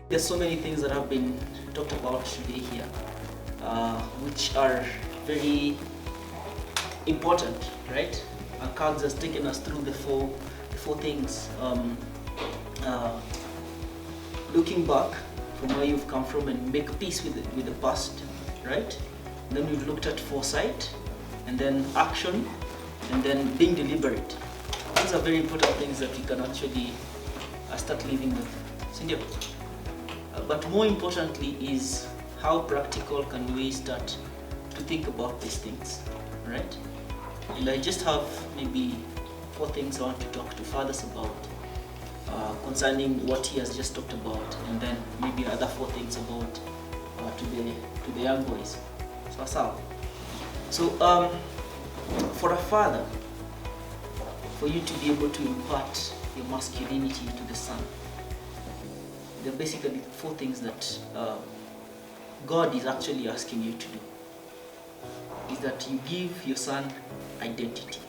There's so many things that have been talked about today here, which are very important, right? And Cards has taken us through the four things. Looking back from where you've come from and make peace with the past, right? Then we've looked at foresight, and then action, and then being deliberate. These are very important things that we can actually start living with. But more importantly is how practical can we start to think about these things, right? And I just have maybe 4 things I want to talk to fathers about concerning what he has just talked about, and then maybe other 4 things about to the young boys. So for a father, for you to be able to impart your masculinity to the son, there are basically 4 things that God is actually asking you to do. Is that you give your son identity.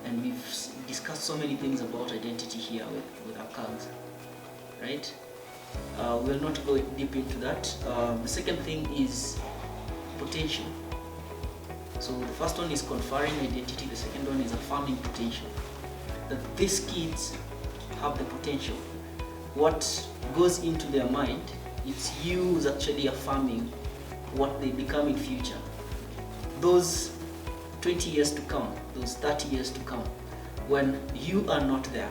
And we've discussed so many things about identity here with our cards, right? We'll not go deep into that. The second thing is potential. So the first one is conferring identity, the second one is affirming potential. That these kids have the potential. What goes into their mind, it's you who's actually affirming what they become in future. Those 20 years to come, those 30 years to come, when you are not there,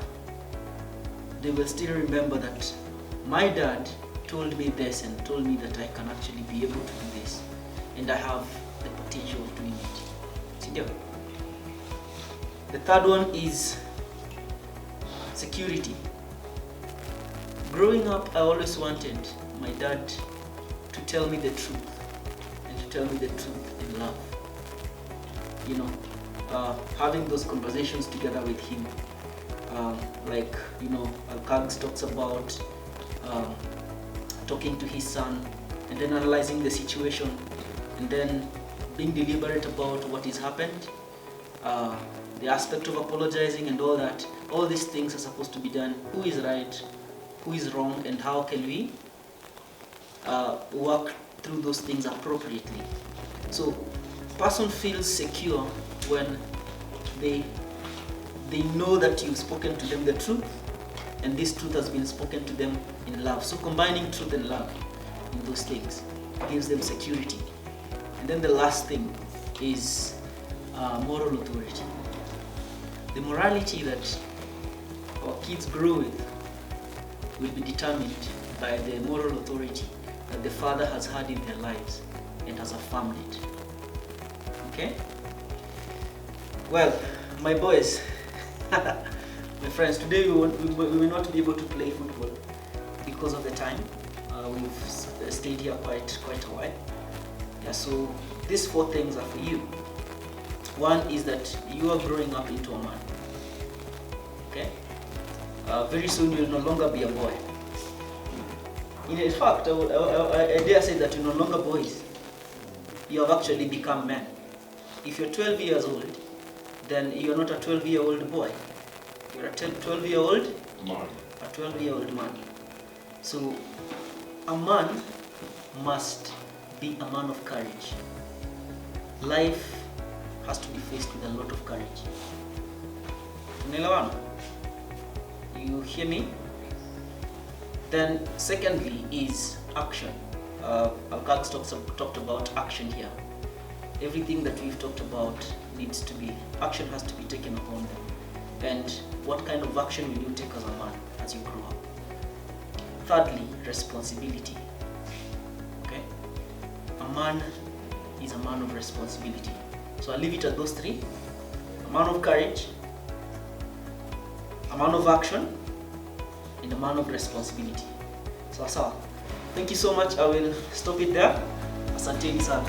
they will still remember that my dad told me this and told me that I can actually be able to do this, and I have the potential of doing it. The third one is security. Growing up, I always wanted my dad to tell me the truth, and to tell me the truth in love. You know, having those conversations together with him, like, you know, Alkags talks about talking to his son, and then analyzing the situation, and then being deliberate about what has happened, the aspect of apologizing and all that. All these things are supposed to be done. Who is right, who is wrong, and how can we work through those things appropriately. So person feels secure when they know that you've spoken to them the truth, and this truth has been spoken to them in love. So combining truth and love in those things gives them security. And then the last thing is moral authority. The morality that our kids grow with will be determined by the moral authority that the father has had in their lives and has affirmed it. Okay? Well, my boys, my friends, today we will not be able to play football because of the time. We've stayed here quite a while. Yeah, so these 4 things are for you. One is that you are growing up into a man. Okay? Very soon you will no longer be a boy. In fact, I dare say that you're no longer boys. You have actually become men. If you're 12 years old, then you're not a 12-year-old boy. You're a 12-year-old man. A 12-year-old man. So a man must be a man of courage. Life has to be faced with a lot of courage. Unaelewana? You hear me? Then secondly is action. Alkags talked about action here. Everything that we've talked about needs to be, action has to be taken upon them. And what kind of action will you take as a man as you grow up? Thirdly, responsibility. Okay? A man is a man of responsibility. So I'll leave it at those 3. A man of courage, a man of action, and a man of responsibility. So thank you so much. I will stop it there. Asanteni sana.